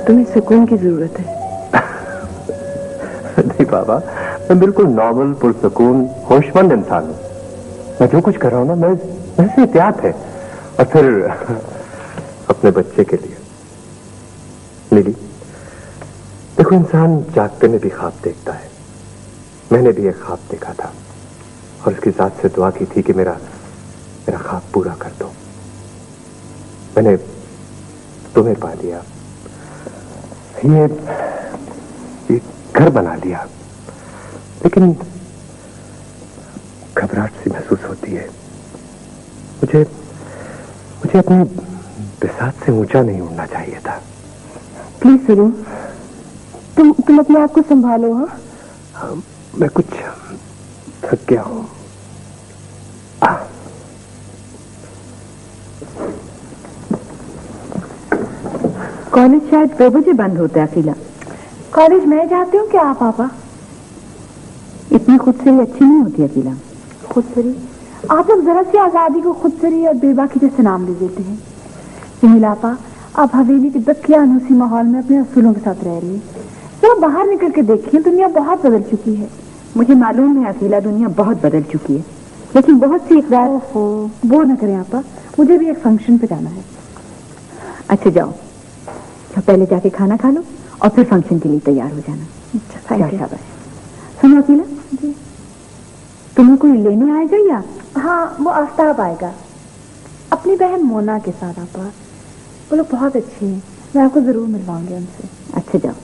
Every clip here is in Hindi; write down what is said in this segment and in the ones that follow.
तुम्हें सुकून की जरूरत है। नहीं बाबा, मैं बिल्कुल नॉर्मल पुरसुकून होशमंद इंसान हूं। मैं जो कुछ कर रहा हूं ना, मैं से एहतियात है। और फिर अपने बच्चे के लिए। नीली, देखो इंसान जागते में भी ख्वाब देखता है। मैंने भी एक ख्वाब देखा था और उसकी जात से दुआ की थी कि मेरा ख्वाब पूरा कर दो। मैंने तुम्हें पा लिया, ये घर बना लिया, लेकिन घबराहट सी महसूस होती है। मुझे अपनी बिसात से ऊंचा नहीं उड़ना चाहिए था। प्लीज सलीम, तुम अपने आप को संभालो। हाँ, मैं कुछ थक गया हूं। कॉलेज शायद 2 बजे बंद होता है। अकेला कॉलेज मैं जाती हूँ क्या पापा? इतनी खुदसरी अच्छी नहीं होती अकेला। खुदसरी? आप लोग जरा सी आजादी को खुदसरी और बेबाकी जैसे नाम ले देते हैं। पापा, आप हवेली के दकियानूसी माहौल में अपने असूलों के साथ रह रही है। जरा बाहर निकल के देखिए, दुनिया बहुत बदल चुकी है। मुझे मालूम है अकेला, दुनिया बहुत बदल चुकी है, लेकिन बहुत सी इकरार। वो न करें आपा, मुझे भी एक फंक्शन पे जाना है। अच्छा जाओ, तो पहले जाके खाना खा लो और फिर फंक्शन के लिए तैयार हो जाना। शाबाश। सुनो अकेला, तुम्हें कोई लेने आएगा या? हाँ, वो आफ्ताब आएगा अपनी बहन मोना के साथ। आपा, वो लोग बहुत अच्छे हैं, मैं आपको जरूर मिलवाऊंगी उनसे। अच्छा जाओ।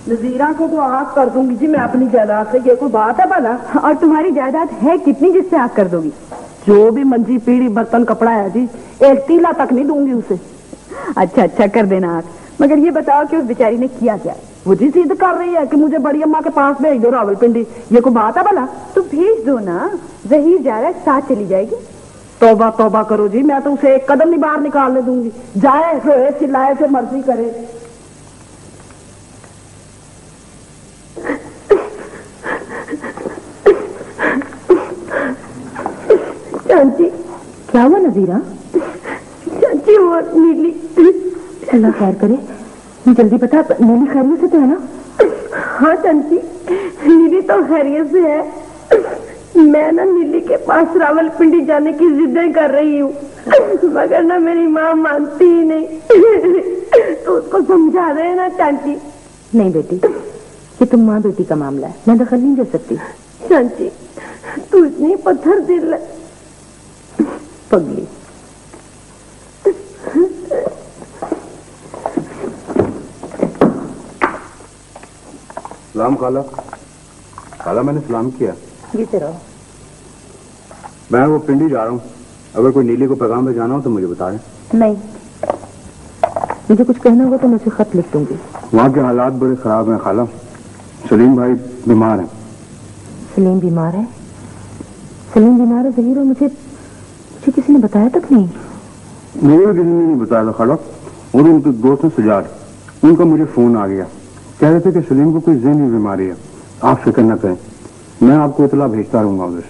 नजीरा को तो आग कर दूंगी जी मैं अपनी जायदाद से। ये कोई बात है भला? और तुम्हारी जायदाद है कितनी जिससे आग कर दोगी? जो भी मंजी पीढ़ी बर्तन कपड़ा है जी, एक तीला तक नहीं दूंगी उसे। अच्छा कर देना आग, मगर ये बताओ कि उस बेचारी ने किया क्या? वो जी जिद कर रही है कि मुझे बड़ी अम्मा के पास भेज दो रावलपिंडी। ये कोई बात है भला? तो भेज दो ना, जहीर जा रहा है, साथ चली जाएगी। तौबा तौबा करो जी, मैं तो उसे एक कदम नहीं बाहर निकालने दूंगी। जाए रोए चिल्लाए फिर मर्जी करे। चाची, क्या हुआ नजीरा? चाची वो नीली। अल्लाह खैर करे, जल्दी बता, नीली खैरियत से तो है ना? हाँ चाची, नीली तो खैरियत से है। मैं ना नीली के पास रावलपिंडी जाने की जिद्दें कर रही हूँ, मगर ना मेरी माँ मानती ही नहीं। तो उसको समझा रहे ना चाची। नहीं बेटी, ये तुम माँ बेटी का मामला है, मैं दखल नहीं दे सकती। चाची तू इतनी पत्थर दिल है। पगली। सलाम खाला। खाला, मैंने सलाम किया। जीते रहो। मैं वो पिंडी जा रहा हूँ, अगर कोई नीली को पैगाम भेजाना हो तो मुझे बता दें। नहीं, मुझे कुछ कहना होगा तो मैं उसे खत लिख दूंगी। वहाँ के हालात बड़े खराब हैं खाला। सलीम भाई बीमार है। सलीम बीमार है? सलीम बीमार है जहीर, और मुझे किसी ने बताया तक नहीं। मुझे किसी ने नहीं बताया था खाला। और उनके दोस्त हैं सजाद, उनका मुझे फोन आ गया, कह रहे थे कि सलीम को कोई ज़हनी बीमारी है, आप फिक्र न करें, मैं आपको इतला भेजता रहूंगा उधर से।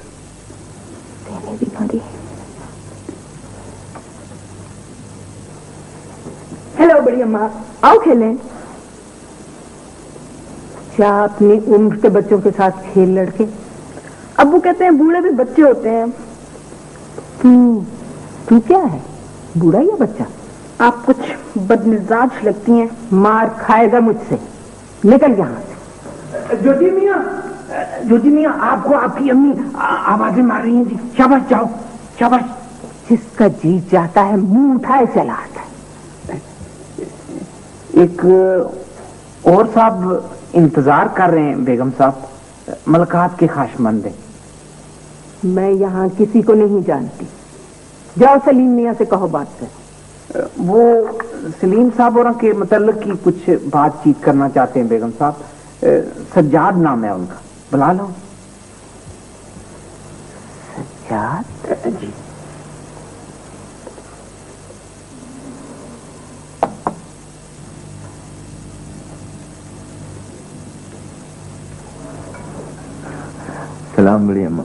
बीमारी? हेलो बड़ी अम्मा, आओ खेलें। क्या अपनी उम्र के बच्चों के साथ खेल लड़के? अब वो कहते हैं बूढ़े भी बच्चे होते हैं। तू क्या है, बूढ़ा या बच्चा? आप कुछ बदमिजाज लगती हैं। मार खाएगा मुझसे, निकल यहाँ से। ज्योति मियाँ आपको आपकी अम्मी आवाजें मार रही हैं जी। शाबाश, जाओ शाबाश। जिसका जी चाहता है मुंह उठाए चला आता है। एक और साहब इंतजार कर रहे हैं बेगम साहब, मुलाकात के ख्वाहिशमंद हैं। मैं यहाँ किसी को नहीं जानती, जाओ सलीम मियाँ से कहो बात कर। वो सलीम साहब और के मतलब की कुछ बातचीत करना चाहते हैं बेगम साहब। सज्जाद नाम है उनका, बुला लो। सज्जाद जी? सलाम बड़ी अम्मा।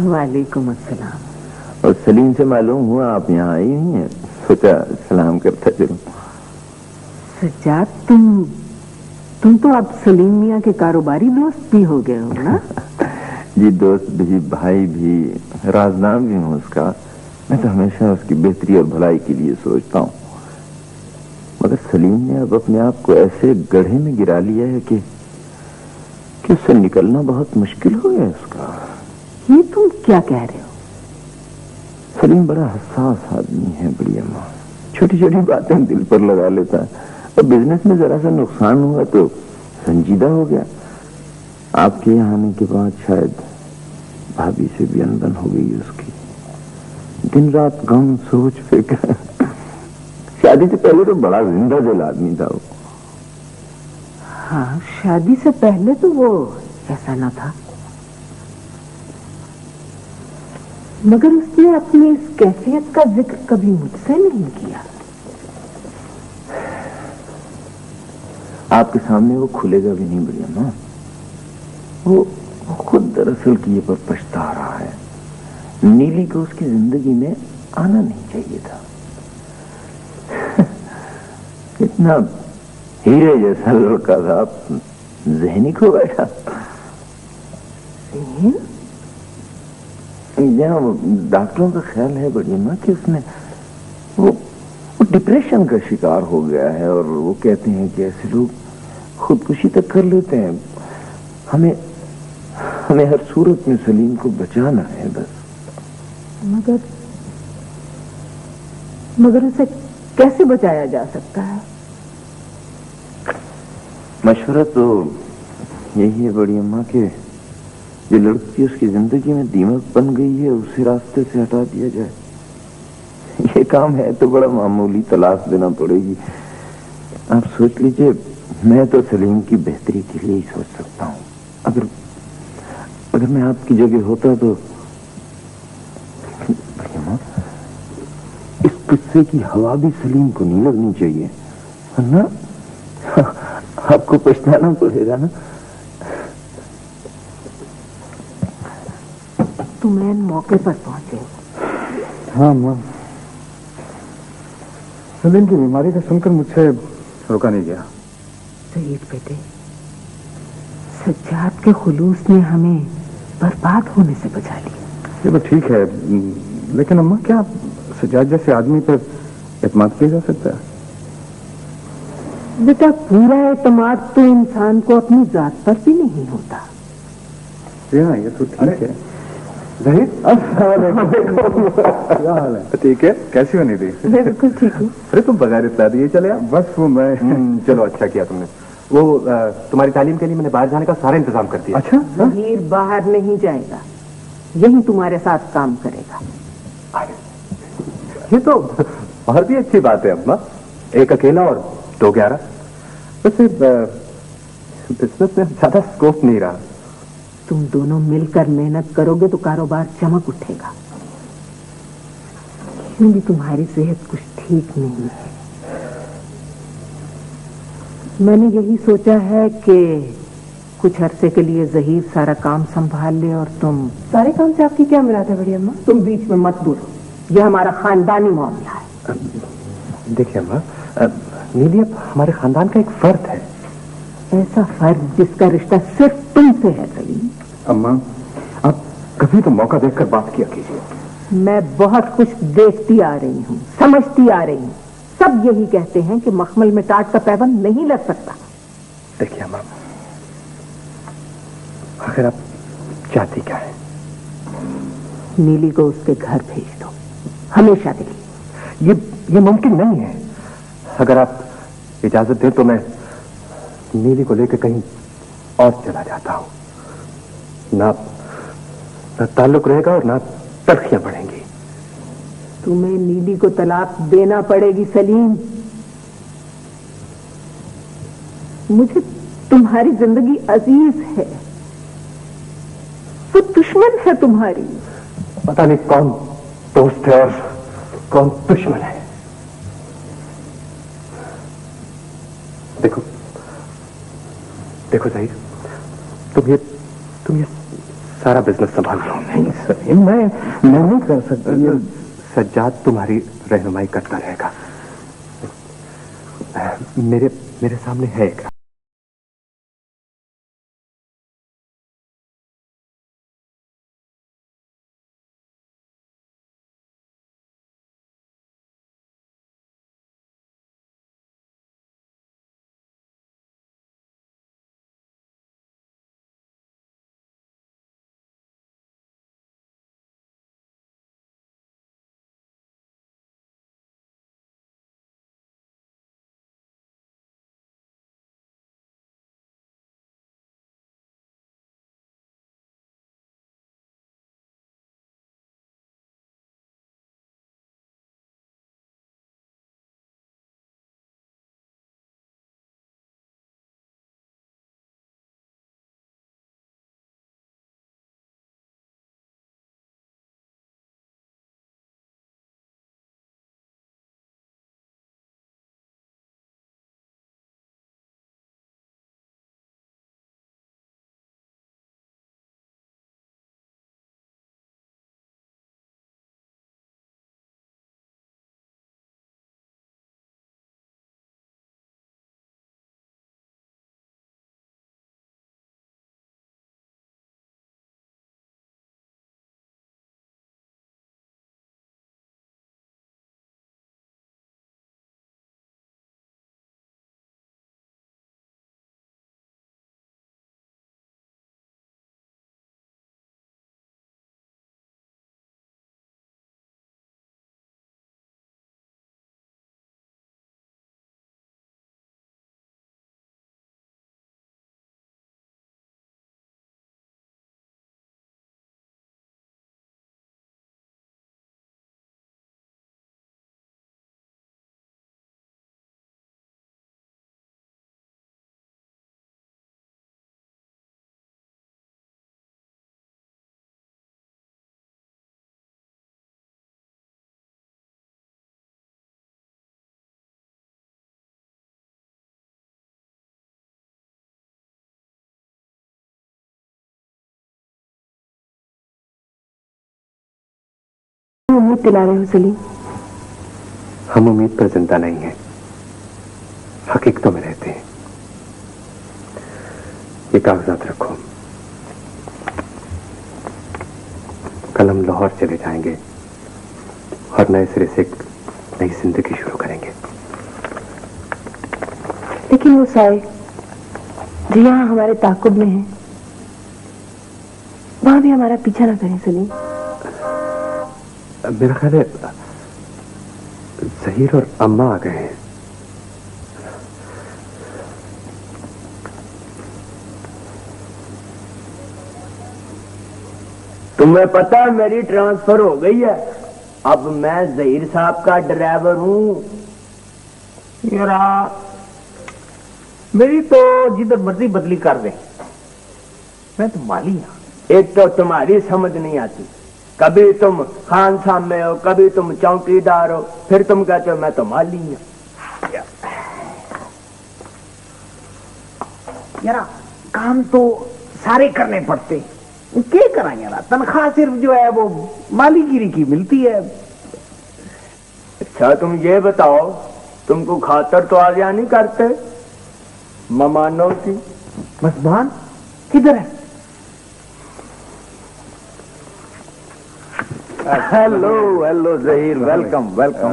वालेकुम अस्सलाम। और सलीम से मालूम हुआ आप यहाँ आई नहीं है, सोचा सलाम करता चलूं। सज्जाद, तुम तो अब सलीम मियाँ के कारोबारी दोस्त भी हो गए हो ना? जी, दोस्त भी, भाई भी, राजनाम भी हूँ उसका। मैं तो हमेशा उसकी बेहतरी और भलाई के लिए सोचता हूँ, मगर सलीम ने अब अपने आप को ऐसे गड्ढे में गिरा लिया है कि उससे निकलना बहुत मुश्किल हो गया उसका। ये तुम क्या कह रहे हो? सलीम बड़ा हसास आदमी है बड़ी अम्मा, छोटी छोटी बातें दिल पर लगा लेता है, और बिजनेस में जरा सा नुकसान हुआ तो संजीदा हो गया। आपके यहाँ आने के बाद शायद भाभी से भी अनबन हो गई उसकी। दिन रात गम, सोच, फिक्र। शादी से पहले तो बड़ा जिंदा दिल आदमी था वो। हाँ, शादी से पहले तो वो ऐसा ना था, मगर उसने अपनी इस कैफियत का जिक्र कभी मुझसे नहीं किया। आपके सामने वो खुलेगा भी नहीं बढ़िया ना। वो खुद दरअसल किए पर पछता रहा है। नीली को उसकी जिंदगी में आना नहीं चाहिए था। इतना हीरे जैसा लड़का था, ज़हनी खो बैठा। डॉक्टरों का ख्याल है बढ़िया ना कि उसने वो डिप्रेशन का शिकार हो गया है, और वो कहते हैं कि ऐसे लोग खुदकुशी तक कर लेते हैं। हमें हर सूरत में सलीम को बचाना है बस। मगर उसे कैसे बचाया जा सकता है? मशवरा तो यही है बड़ी अम्मा के जो लड़की उसकी जिंदगी में दीमक बन गई है उसे रास्ते से हटा दिया जाए। ये काम है तो बड़ा मामूली, तलाश देना पड़ेगी। आप सोच लीजिए, मैं तो सलीम की बेहतरी के लिए ही सोच सकता हूँ। अगर मैं आपकी जगह होता तो इस किस्से की हवा भी सलीम को नहीं लगनी चाहिए, है ना? आपको पछताना पड़ेगा ना। तुम मौके पर पहुंचे। हाँ माँ, सलीम की बीमारी का सुनकर मुझसे रोका नहीं गया। सईद बेटे, सज्जाद के खुलूस ने हमें बर्बाद होने से बचा लिया। ये तो ठीक है, लेकिन अम्मा क्या सज्जाद जैसे आदमी पर एतमाद किया जा सकता है? बेटा, पूरा एतमाद तो इंसान को अपनी जात पर भी नहीं होता। हाँ, ये तो ठीक है। ज़हीर, क्या हाल है? ठीक है, कैसी बनी थी? मैं बिल्कुल ठीक हूँ। अरे तुम बगैर इतना दिए चले आप? बस वो मैं चलो अच्छा किया तुमने। वो तुम्हारी तालीम के लिए मैंने बाहर जाने का सारा इंतजाम कर दिया। अच्छा, ज़हीर बाहर नहीं जाएगा, यही तुम्हारे साथ काम करेगा। ये तो और भी अच्छी बात है अम्मा, एक अकेला और 2-11। वैसे बिजनेस में ज्यादा स्कोप नहीं रहा। तुम दोनों मिलकर मेहनत करोगे तो कारोबार चमक उठेगा। क्योंकि तुम्हारी सेहत कुछ ठीक नहीं है। मैंने यही सोचा है कि कुछ अरसे के लिए ज़हीर सारा काम संभाल ले और तुम। सारे काम से आपकी क्या मुराद है बड़ी अम्मा? तुम बीच में मत बोलो, यह हमारा खानदानी मामला है। देखिए अम्मा, नीली अब हमारे खानदान का एक फर्द है। ऐसा फर्द जिसका रिश्ता सिर्फ तुमसे है सलीम। अम्मा, आप कभी तो मौका देखकर बात किया कीजिए। मैं बहुत कुछ देखती आ रही हूँ, समझती आ रही हूँ। सब यही कहते हैं कि मखमल में टाट का पैबंद नहीं लग सकता। देखिए अम्मा, आखिर आप चाहती क्या है? नीली को उसके घर भेज दो, हमेशा के लिए। ये मुमकिन नहीं है। अगर आप इजाजत दें तो मैं नीली को लेकर कहीं और चला जाता हूं। ना ताल्लुक रहेगा और ना तलखियां बढ़ेंगी। तुम्हें नीली को तलाक देना पड़ेगी सलीम। मुझे तुम्हारी जिंदगी अजीज है, वो दुश्मन है तुम्हारी। पता नहीं कौन दोस्त है और कौन दुश्मन है। देखो ज़हीर, तुम ये सारा बिजनेस संभाल लो। नहीं सर, मैं नहीं कर सकता। सज्जाद तुम्हारी रहनुमाई करता रहेगा। मेरे सामने है एक। उम्मीद दिला रहे हो सलीम? हम उम्मीद पर जिंदा नहीं हैं, हकीकतों में रहते हैं। ये कागजात रखो, कल हम लाहौर चले जाएंगे और नए सिरे से एक नई जिंदगी शुरू करेंगे। लेकिन वो साए जो यहाँ हमारे ताकुब में है, वहां भी हमारा पीछा ना करें सलीम। मेरा ख्याल है जहीर और अम्मा आ गए हैं। तुम्हें पता है मेरी ट्रांसफर हो गई है, अब मैं जहीर साहब का ड्राइवर हूँ। यार मेरी तो जिधर मर्जी बदली कर दे, मैं तो माली हूं। एक तो तुम्हारी समझ नहीं आती, कभी तुम खान साहब में हो, कभी तुम चौकीदार हो, फिर तुम कहते हो मैं तो माली हूं। यार काम तो सारे करने पड़ते, क्या करा यार, तनख्वाह सिर्फ जो है वो मालीगिरी की मिलती है। अच्छा तुम ये बताओ, तुमको खातर तो आ गया नहीं करते मेहमानों की? मेहमान किधर है? Hello hello Zaheer, welcome welcome.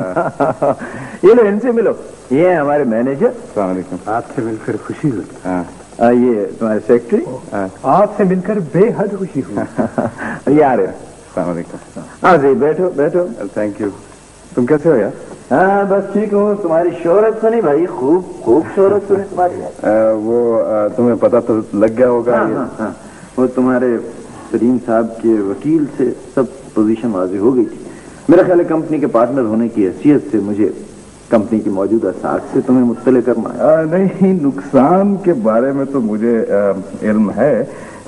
ये लो, इनसे मिलो, ये है हमारे मैनेजर। अस्सलाम वालेकुम। आपसे मिलकर खुशी हुई। ये तुम्हारे सेक्रेटरी। आपसे मिलकर बेहद खुशी हुई। यार अस्सलाम वालेकुम। हाँ जी, बैठो बैठो। Thank you. तुम कैसे हो यार? हाँ बस ठीक हूँ। तुम्हारी शोहरत सुनी भाई, खूब खूब शोहरत सुनी तुम्हारी। तुम्हें पता तो लग गया होगा। हाँ, वो तुम्हारे सलीम साहब के वकील से सब पोजीशन वाज़ेह हो गई थी। मेरा ख्याल है कंपनी के पार्टनर होने की हैसियत से मुझे कंपनी की मौजूदा साख से तुम्हें मुत्तले करना है। नहीं, नुकसान के बारे में तो मुझे इल्म है,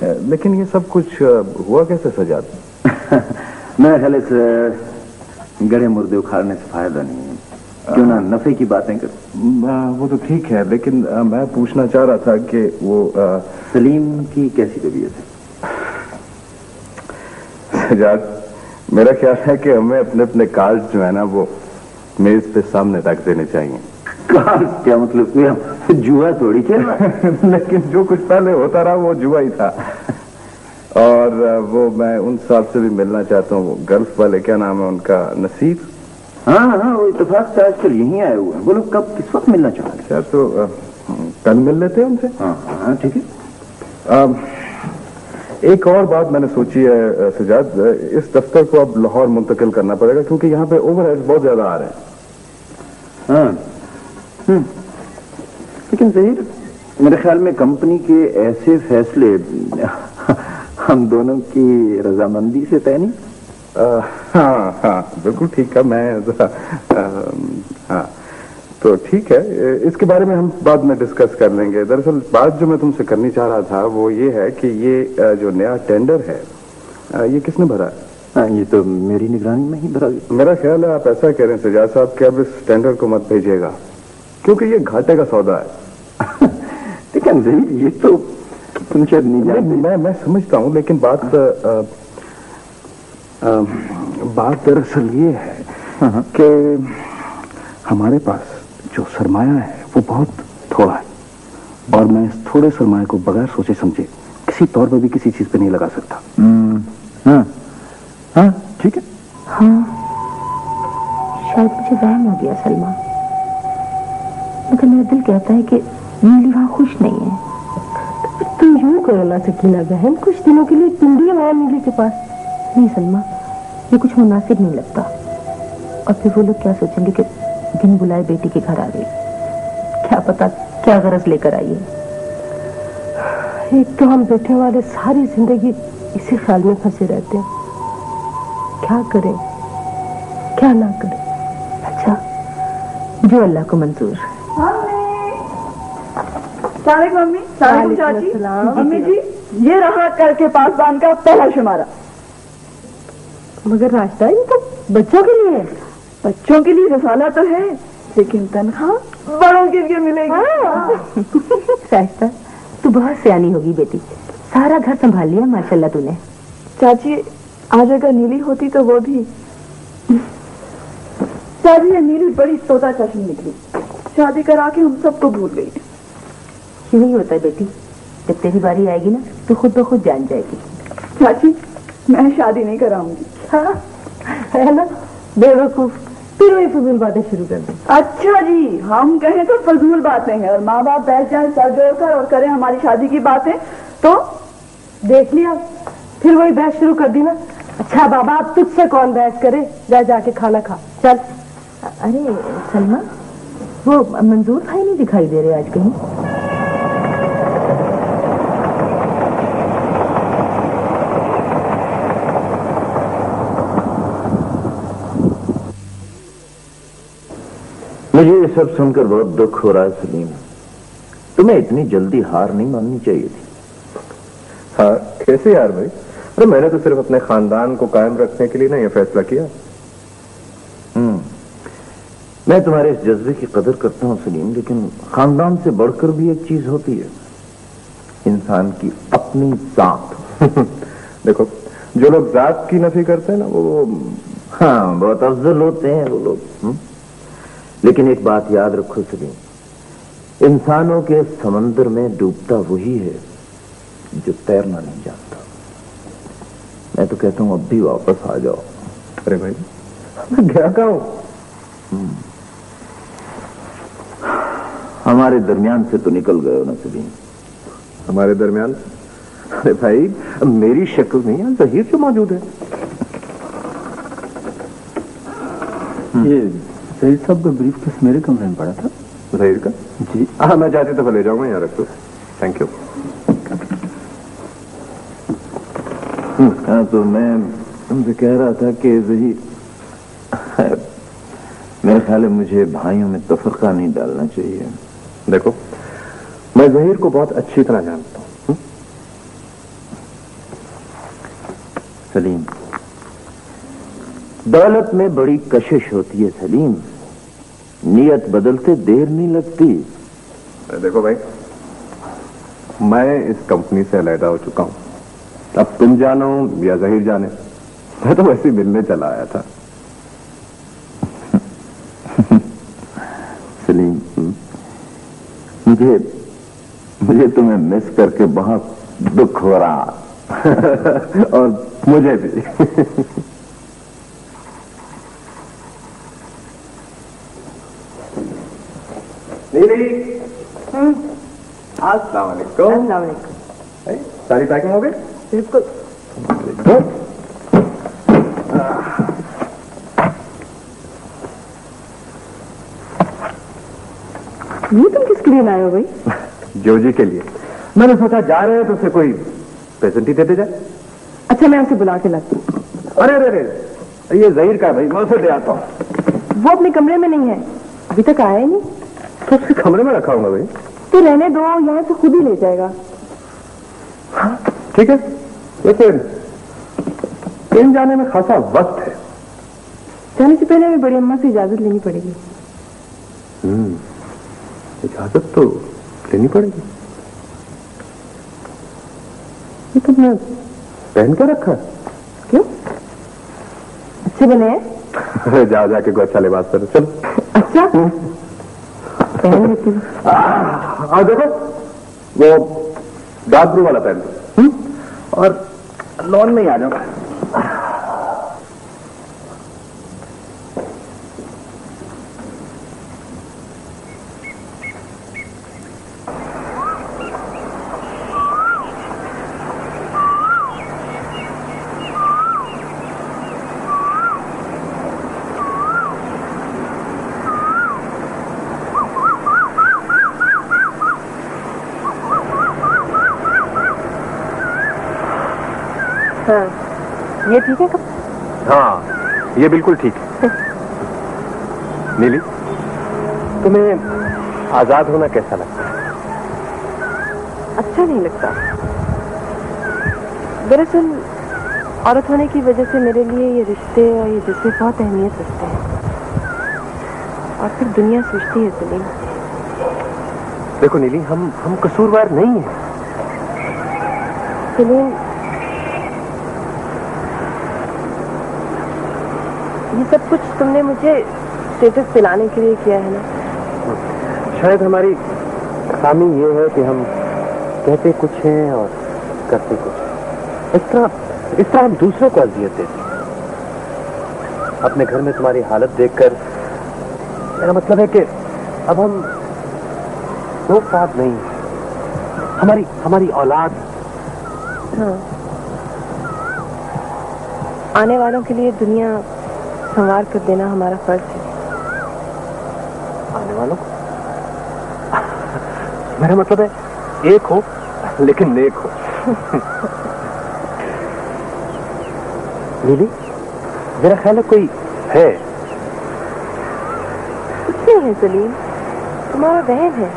लेकिन ये सब कुछ हुआ कैसे सजाद? मेरा ख्याल से गड़े मुर्दे उखाड़ने से फायदा नहीं है, क्यों ना नफे की बातें कर। वो तो ठीक है, लेकिन मैं पूछना चाह रहा था कि वो सलीम की कैसी तबीयत है? सजाद, मेरा ख्याल है कि हमें अपने अपने कार्ड जो है ना वो मेज पे सामने रख देने चाहिए। क्या मतलब कि जुआ थोड़ी खेल लेकिन जो कुछ पहले होता रहा वो जुआ ही था। और वो मैं उन साहब से भी मिलना चाहता हूँ, वो गल्फ वाले, क्या नाम है उनका, नसीब। हाँ हाँ, वो इत्तेफाक से आजकल यहीं आए हुए हैं। बोलो कब किस वक्त मिलना चाहते हैं? तो कल मिल लेते हैं उनसे। हाँ हाँ ठीक है। एक और बात मैंने सोची है सजाद, इस दफ्तर को अब लाहौर मुंतकिल करना पड़ेगा क्योंकि यहाँ पे ओवरहेड बहुत ज्यादा आ रहे हैं। हाँ लेकिन ज़हीर, मेरे ख्याल में कंपनी के ऐसे फैसले हम दोनों की रजामंदी से तय नहीं। हाँ हाँ बिल्कुल ठीक है। मैं हाँ तो ठीक है, इसके बारे में हम बाद में डिस्कस कर लेंगे। दरअसल बात जो मैं तुमसे करनी चाह रहा था वो ये है कि ये जो नया टेंडर है ये किसने भरा है? हाँ, ये तो मेरी निगरानी में ही भरा गया। मेरा ख्याल है आप ऐसा कह रहे हैं सजाद साहब कि अब इस टेंडर को मत भेजिएगा क्योंकि ये घाटे का सौदा है। लेकिन ज़हीर, ये तो तुम शायद नहीं जानते। मैं समझता हूँ, लेकिन बात दरअसल ये है कि हमारे पास जो सरमाया है वो बहुत थोड़ा है और मैं इस थोड़े सरमाए को बगैर सोचे समझे किसी तौर पर भी किसी चीज पे नहीं लगा सकता। हाँ हाँ ठीक है। हाँ, शायद मुझे वहम हो गया सलमा, मगर मेरा दिल कहता है कि नीली वहां खुश नहीं है। तुम यूं करो ना सकीना बहन, कुछ दिनों के लिए तुम भी वहां नीली के पास। नहीं सलमा, ये कुछ मुनासिब नहीं लगता। और फिर वो लोग क्या सोचेंगे कि बिन बुलाए बेटी के घर आ गई, क्या पता क्या गरज लेकर आई है। एक तो हम बेटे वाले सारी जिंदगी इसी ख्याल में फंसे रहते हैं, क्या करें क्या ना करें। अच्छा, जो अल्लाह को मंजूर। मम्मी, चाची, मम्मी जी, ये रहा कर के पासबान का पहला शुमारा। मगर रास्ता इनको बच्चों के लिए है। बच्चों के लिए रसाला तो है, लेकिन तनख्वाह बड़ों के लिए मिलेगी। शाइस्ता, तू बहुत सियानी होगी बेटी, सारा घर संभाल लिया माशाल्लाह तूने। चाची, आज अगर नीली होती तो वो भी। चाची, ये नीली बड़ी तोता चश्मी निकली, शादी करा के हम सबको भूल गई। क्यों नहीं होता है बेटी, जब तेरी बारी आएगी ना तो खुद ब खुद जान जाएगी। चाची, मैं शादी नहीं कराऊंगी। हाँ है ना, बेवकूफ, फिर वही फजूल बातें शुरू कर दी। अच्छा जी, हम कहें तो फजूल बातें हैं और माँ बाप बैठ जाए सर जोड़कर और करें हमारी शादी की बातें तो देख लिया, फिर वही बहस शुरू कर दी ना। अच्छा बाबा, अब तुझसे कौन बहस करे, जा जाके खाना खा चल। अरे सलमा, वो मंजूर भाई नहीं दिखाई दे रहे आज कहीं? मुझे ये सब सुनकर बहुत दुख हो रहा है सलीम। तुम्हें इतनी जल्दी हार नहीं माननी चाहिए थी। हाँ कैसे यार भाई, अरे मैंने तो सिर्फ अपने खानदान को कायम रखने के लिए ना ये फैसला किया। मैं तुम्हारे इस जज्बे की कदर करता हूँ सलीम, लेकिन खानदान से बढ़कर भी एक चीज होती है, इंसान की अपनी जात। देखो, जो लोग जात की नफी करते हैं ना वो हाँ बहुत अफजल होते हैं वो लोग। लेकिन एक बात याद रखो सलीम, इंसानों के समंदर में डूबता वही है जो तैरना नहीं जानता। मैं तो कहता हूं अब भी वापस आ जाओ। अरे भाई, मैं गया कहाँ हूं? हमारे दरमियान से तो निकल गए हो ना सलीम। हमारे दरमियान? अरे भाई, मेरी शक्ल नहीं है, ज़हीर जो मौजूद है। ये ज़हीर साहब का ब्रीफ केस मेरे कमरे में पड़ा था। ज़हीर का? जी हाँ, मैं जाती तो ले जाऊंगा, यहाँ रख दो। Thank you. हाँ, तो मैं तुमसे कह रहा था कि ज़हीर, मेरे ख्याल है मुझे भाइयों में तफरका नहीं डालना चाहिए। देखो, मैं ज़हीर को बहुत अच्छी तरह जानता हूँ। सलीम, दौलत में बड़ी कशिश होती है सलीम, नियत बदलते देर नहीं लगती। देखो भाई, मैं इस कंपनी से अलहदा हो चुका हूं। अब तुम जानो या ज़हीर जाने, मैं तो वैसे मिलने चला आया था। सलीम, मुझे मुझे तुम्हें मिस करके बहुत दुख हो रहा। और मुझे भी। नीली, अस्सलाम वालेकुम। सारी पैकिंग हो गई? बिल्कुल। ये तुम किसके लिए लाए हो भाई? जोजी के लिए। मैंने सोचा जा रहे हैं तो उसे कोई प्रेजेंट ही देते जाए। अच्छा, मैं उसे बुला के लाती हूँ। अरे अरे अरे, ये जहीर का है भाई, मैं उसे ले आता हूँ। वो अपने कमरे में नहीं है, अभी तक आया ही नहीं। तो उसके कमरे में रखा हूँ भाई। तो रहने दो, यहाँ से खुद ही ले जाएगा। ठीक है, लेकिन इन जाने में खासा वक्त है। जाने से पहले हमें बड़ी अम्मा से इजाजत लेनी पड़ेगी। इजाजत तो लेनी पड़ेगी। ये तुमने पहन के रखा है? क्यों? अच्छे बने हैं? जा जाके को अच्छा लिबास करो, चलो। अच्छा, पहन लेती हूँ। देखो, वो डार्क ब्लू वाला पहन लो, और लॉन में ही आ जाओ। हाँ, ये ठीक है कब? हाँ, ये बिल्कुल ठीक है। नीली, तुम्हें आजाद होना कैसा लगता है? अच्छा नहीं लगता। दरअसल औरत होने की वजह से मेरे लिए ये रिश्ते और ये जिससे बहुत अहमियत रखते हैं। और फिर दुनिया सोचती है सलीम। देखो नीली, हम कसूरवार नहीं हैं। सलीम, ये सब कुछ तुमने मुझे स्टेटस दिलाने के लिए किया है ना? शायद हमारी खामी ये है कि हम कहते कुछ हैं और करते कुछ। इस तरह हम दूसरों को अजियत देते हैं। अपने घर में तुम्हारी हालत देखकर मेरा मतलब है कि अब हम दो साथ नहीं हैं। हमारी औलाद। हाँ, आने वालों के लिए दुनिया संवार कर देना हमारा फर्ज है। आने वालों मेरा मतलब है एक हो लेकिन नेक हो। नीली, मेरा ख्याल है कोई है। कुछ नहीं है सलीम, तुम्हारा बहन है।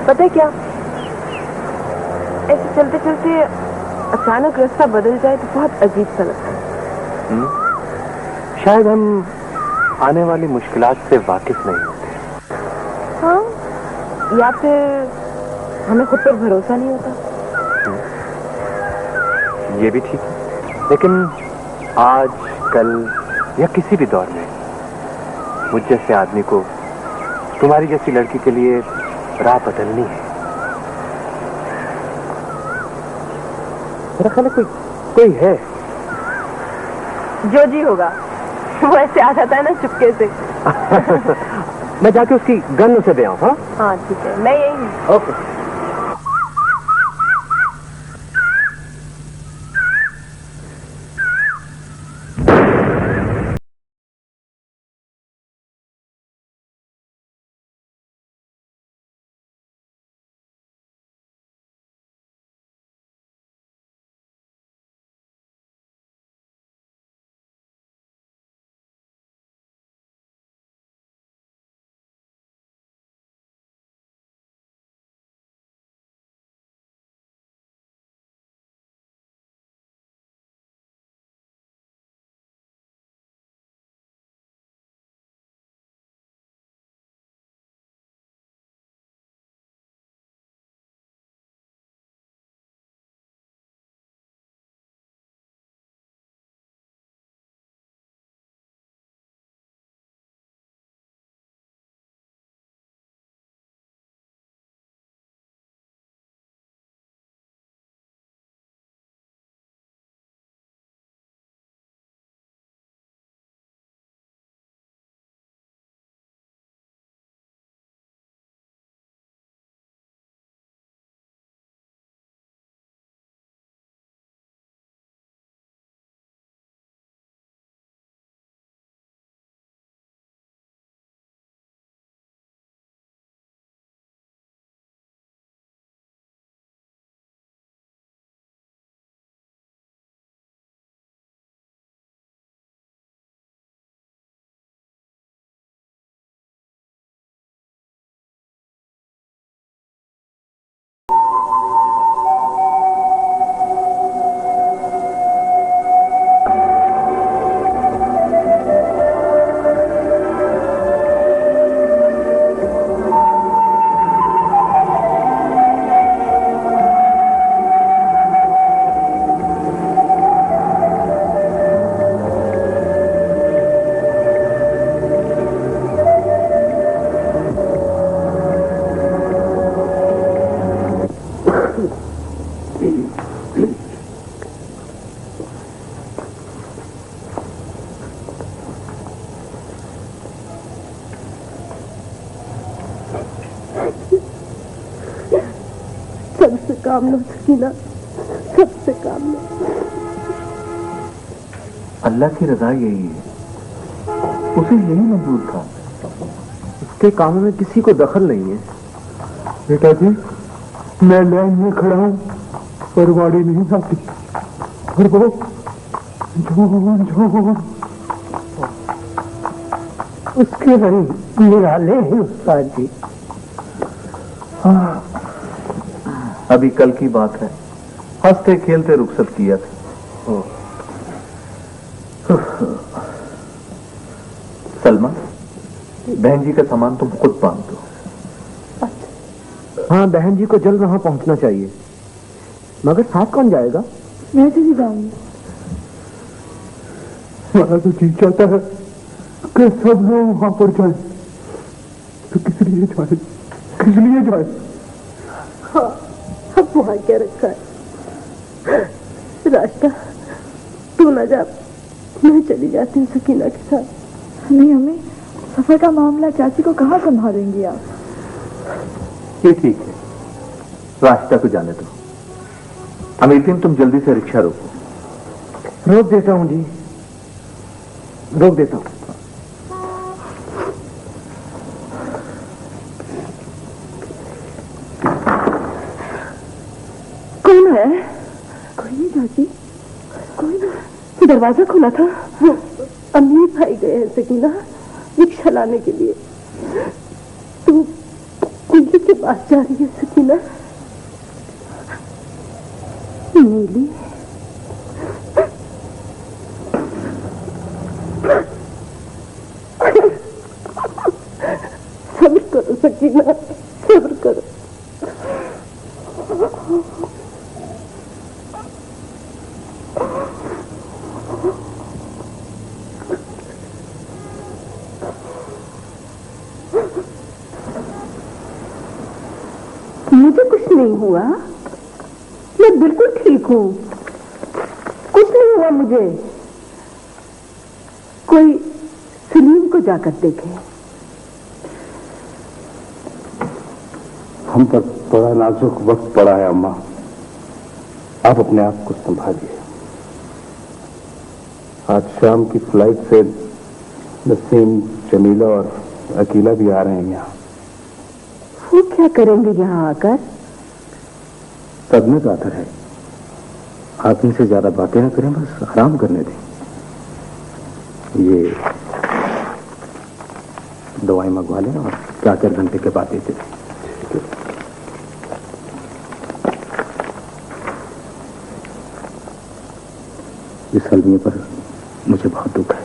पता है क्या, ऐसे चलते चलते अचानक रास्ता बदल जाए तो बहुत अजीब सा लगता है। शायद हम आने वाली मुश्किलात से वाकिफ नहीं होते। हाँ, या फिर हमें खुद पर भरोसा नहीं होता। ये भी ठीक है, लेकिन आज कल या किसी भी दौर में मुझ जैसे आदमी को तुम्हारी जैसी लड़की के लिए राह बदलनी है। मेरा ख्याल है कोई है। जो जी होगा, वो ऐसे आ जाता है ना चुपके से। मैं जाके उसकी गन उसे दे आऊं। हाँ ठीक है, मैं यही हूँ। ओके। काम लो सकीना, सबसे काम लो। अल्लाह की रजा यही है, उसे यही मंजूर था। उसके कामों में किसी को दखल नहीं है। बेटा जी, मैं लाइन में खड़ा हूं पर गाड़ी नहीं आती। और वो जो उसके रंग निराले हैं उस्ताद जी। अभी कल की बात है, हंसते खेलते रुखसत किया था। सलमा, बहन जी का सामान तुम खुद बांध दो। हाँ, बहन जी को जल्द वहां पहुंचना चाहिए। मगर साथ कौन जाएगा? मैं भी जाऊंगी। हमारा तो जी चाहता है कि सब लोग वहां पर जाए, तो किस लिए जाए, किस लिए जाए? हाँ, अब वहां क्या रखा है? रास्ता तू न जा, मैं चली जाती हूँ सकीना के साथ। नहीं अम्मी, सफर का मामला चाची को कहाँ संभालेंगी आप? ये ठीक है, रास्ता को जाने दो। अमीतिन, तुम जल्दी से रिक्शा रोको। रोक देता हूँ जी, रोक देता हूँ। कौन है? कोई नहीं चाची, कोई नहीं। दरवाजा खुला था, वो अम्मी भाई गए हैं सकीना रिक्शा लाने के लिए। तू नीली के पास जा रही है सकीना? नीली, सब्र करो सकीना, सब्र करो। मुझे कुछ नहीं हुआ, मैं बिल्कुल ठीक हूँ, कुछ नहीं हुआ मुझे। कोई सलीम को जाकर देखे। हम पर बड़ा नाजुक वक्त पड़ा है अम्मा, आप अपने आप को संभालिए। आज शाम की फ्लाइट से नसीम, जमीला और अकीला भी आ रहे हैं यहाँ। वो क्या करेंगे यहाँ आकर? सदमे का असर है, आप इनसे ज्यादा बातें ना करें, बस आराम करने दें। ये दवाई मंगवा लें और 4-4 घंटे के बाद देते हैं। इस अलमिया पर मुझे बहुत दुख है,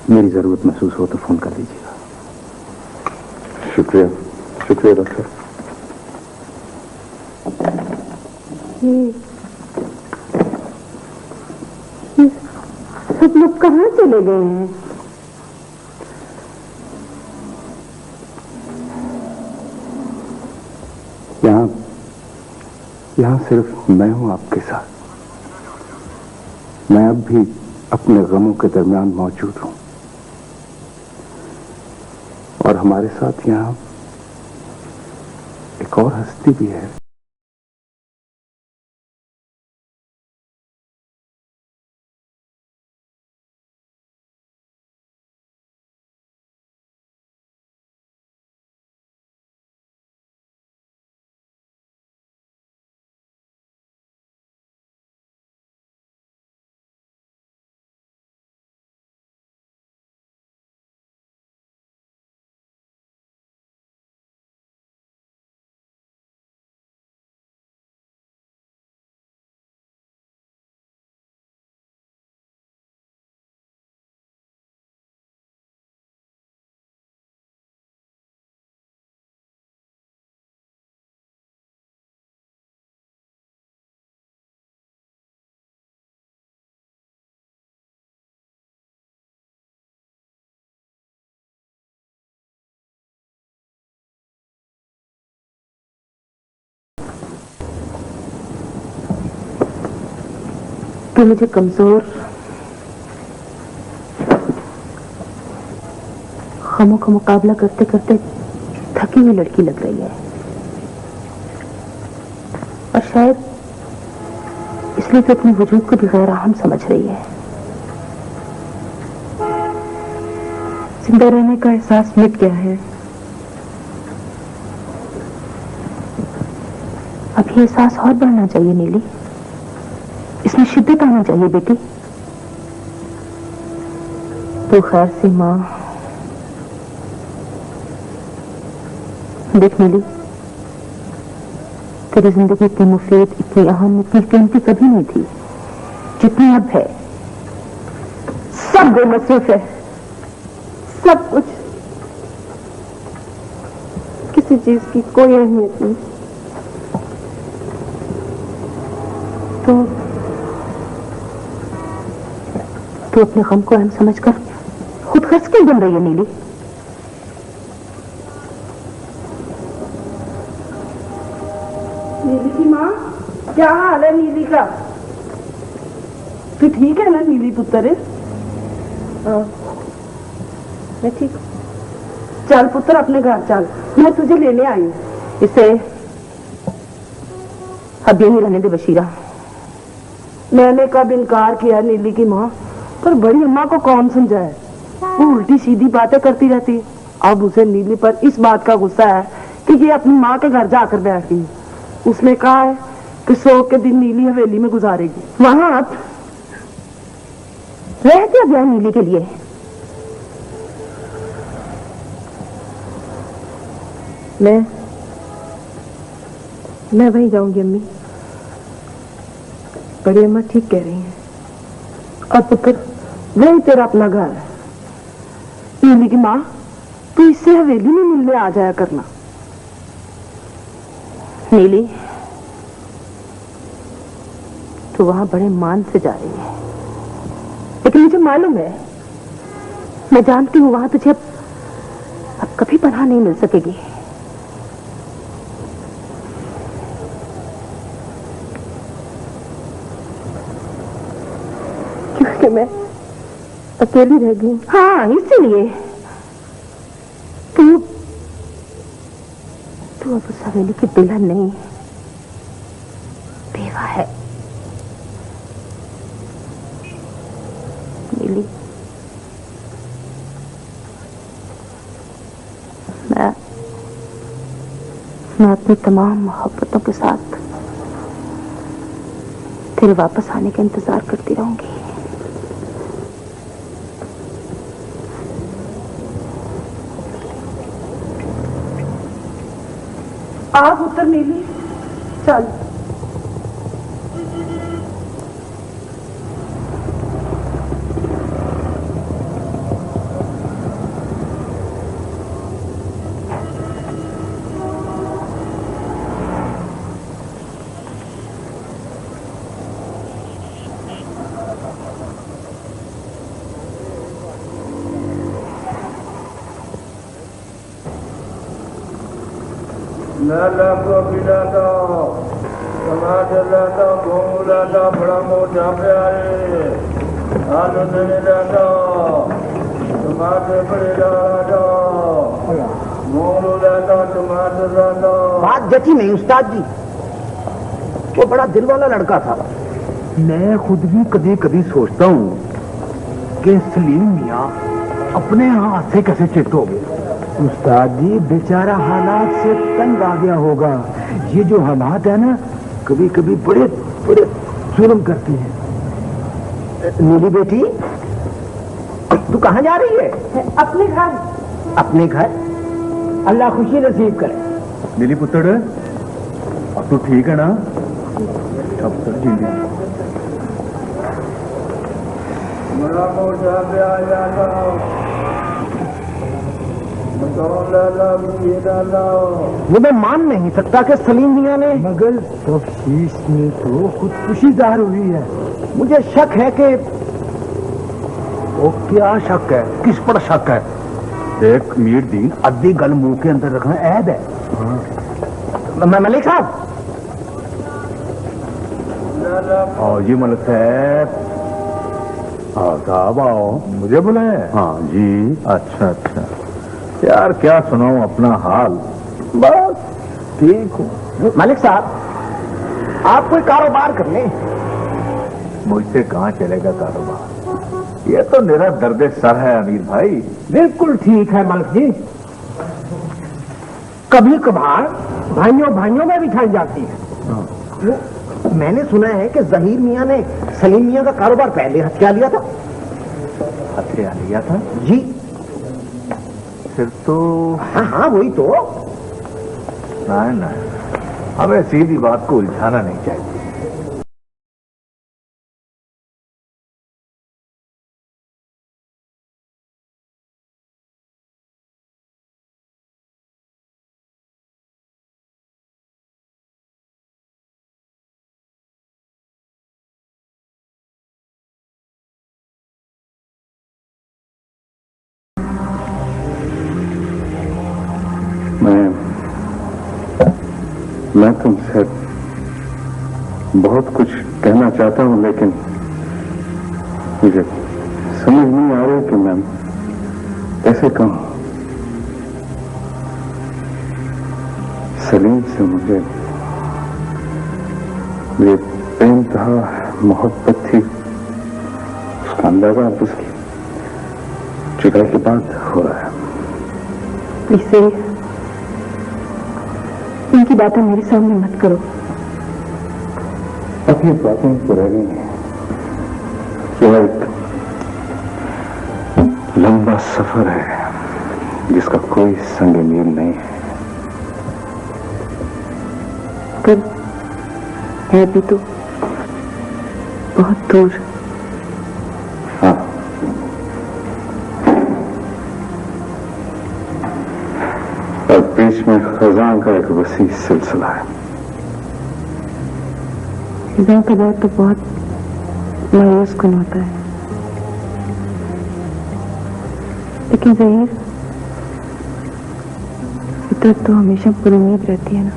मेरी जरूरत महसूस हो तो फोन कर दीजिएगा। शुक्रिया, शुक्रिया डॉक्टर। ये सब लोग कहाँ चले गए हैं? यहाँ सिर्फ मैं हूं आपके साथ। मैं अब भी अपने गमों के दरमियान मौजूद हूं और हमारे साथ यहाँ एक और हस्ती भी है। तो मुझे कमजोर, गमों का मुकाबला करते करते थकी हुई लड़की लग रही है। और शायद इसलिए तो अपने वजूद को भी गैर अहम समझ रही है। जिंदा रहने का एहसास मिट गया है। अब ये एहसास और बढ़ना चाहिए नीली, इसमें शिद्दत आना चाहिए बेटी। तो खैर से माँ, देख नीली, तेरी जिंदगी इतनी मुफीद, इतनी अहम, इतनी कीमती कभी नहीं थी जितनी अब है। सब बेमसरूफ है, सब कुछ, किसी चीज की कोई अहमियत नहीं। तो अपने गम को अहम समझकर खुद खर्च क्यों बन रही है नीली? नीली की माँ, क्या हाल है नीली का? तू ठीक है ना नीली पुत्र? मैं ठीक। चल पुत्र अपने घर चल, मैं तुझे लेने आई हूँ। इसे अब यही रहने दे बशीरा। मैंने कब इनकार किया नीली की माँ, पर बड़ी अम्मा को कौन समझाए? वो उल्टी सीधी बातें करती रहती है। अब उसे नीली पर इस बात का गुस्सा है कि ये अपनी माँ के घर जाकर बैठ गई। उसने कहा है कि 100 के दिन नीली हवेली में गुजारेगी। वहां आप रहते अब यहाँ नीली के लिए। मैं वहीं जाऊंगी अम्मी। बड़ी अम्मा ठीक कह रही हैं। और पुत्र, वही तेरा अपना घर है। नीली की माँ, तू इससे हवेली में मिलने आ जाया करना। नीली, तू वहां बड़े मान से जा रही है, लेकिन मुझे मालूम है, मैं जानती हूँ वहां तुझे अब कभी पनाह नहीं मिल सकेगी। क्योंकि मैं अकेली रह गई। हाँ, इसीलिए तू अब उस हवेली की दुल्हन नहीं, बेवा है। नीली, मैं अपनी तमाम मोहब्बतों के साथ तेरे वापस आने का इंतजार करती रहूंगी। आप उत्तर नीली, चल। लाला को बिलाता, टमाटर लाता, गोमू लाता, बड़ा मोटा प्यारे, आलू नहीं लाता, टमाटर बड़े लाता, गोमू लाता, टमाटर लाता। बात जची नहीं उस्ताद जी, वो बड़ा दिल वाला लड़का था। मैं खुद भी कभी कभी सोचता हूँ कि सलीम मियाँ अपने हाथ से कैसे चिट हो गए। उस्ताद जी, बेचारा हालात से तंग आ गया होगा। ये जो हालात है ना, कभी कभी बड़े बड़े जुल्म करते हैं। नीली बेटी, तू कहाँ जा रही है? अपने घर। अपने घर? अल्लाह खुशी नसीब करे। नीली पुत्र, अब तो ठीक है ना? अब तक जिंदगी बड़ा मोटा प्यारा, वो मैं मान नहीं सकता कि सलीम मियाँ ने, मगर तफ्तीश में तो खुदकुशी जाहिर हुई है। मुझे शक है कि वो क्या शक है? किस पर शक है? देख मीर दीन, अद्धी गल मुंह के अंदर रखना ऐब है। मैं मलिक साहब। आओ जी मलिक साहब। हाँ साहब आओ। मुझे बुलाया? हाँ जी। अच्छा अच्छा यार, क्या सुनाऊं अपना हाल। बस ठीक हूँ। मलिक साहब, आप कोई कारोबार कर लें। मुझसे कहां चलेगा कारोबार? यह तो मेरा दर्द सर है अमीर भाई। बिल्कुल ठीक है मलिक जी। कभी कभार भाइयों भाइयों में भी छाई जाती है। मैंने सुना है कि जहीर मियां ने सलीम मियां का कारोबार पहले हथिया लिया था। हथिया लिया था जी? फिर तो हाँ वही तो। नहीं, हमें सीधी बात को उलझाना नहीं चाहिए। मैं तुमसे बहुत कुछ कहना चाहता हूं, लेकिन मुझे समझ नहीं आ रही कि मैं कैसे कहूं। सलीम से मुझे बेइंतहा मोहब्बत थी। उसका अंदाजा अब उसकी जुदाई के बाद हो रहा है। प्लीज इनकी बातें मेरे सामने मत करो। अब ये बातें तो रह गई हैं। यह एक लंबा सफर है जिसका कोई संग मील नहीं है। पर है भी तो बहुत दूर। हाँ, और बीच में खजान का एक वसी सिलसिला है। खजान का दौर तो बहुत मायूस कुन होता है, लेकिन ज़हीर फितरत तो हमेशा पुरुम्मीद रहती है ना।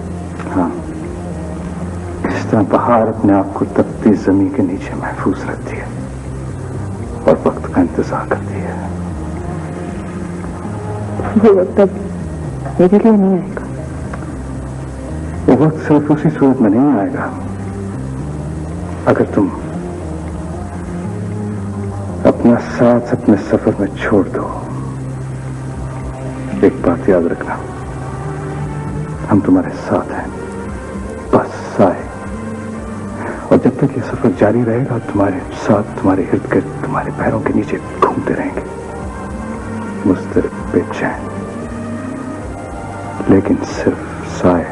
हाँ, इस तरह बहार अपने आप को तपती जमीन के नीचे महफूज रखती है और वक्त का इंतजार करती है। वो वक्त अब मेरे लिए नहीं आएगा। वो वक्त सिर्फ उसी सूरत में नहीं आएगा अगर तुम अपना साथ अपने सफर में छोड़ दो। एक बात याद रखना, हम तुम्हारे साथ हैं, बस साए। और जब तक ये सफर जारी रहेगा, तुम्हारे साथ, तुम्हारे इर्द गिर्द, तुम्हारे पैरों के नीचे घूमते रहेंगे, मुस्तरिब, बेचैन, लेकिन सिर्फ साए।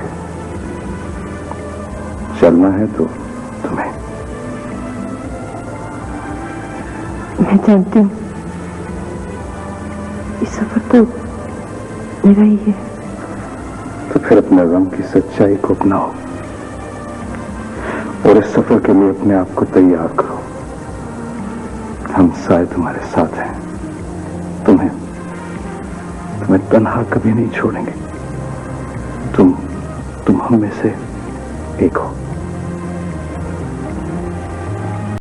चलना है तो तुम्हें। मैं जानती हूँ इस सफर तो मेरा ही है। तो फिर अपने गम की सच्चाई को अपनाओ और इस सफर के लिए अपने आप को तैयार करो। हम साए तुम्हारे साथ हैं, तुम्हें तन्हा कभी नहीं छोड़ेंगे। तुम हम में से एक हो।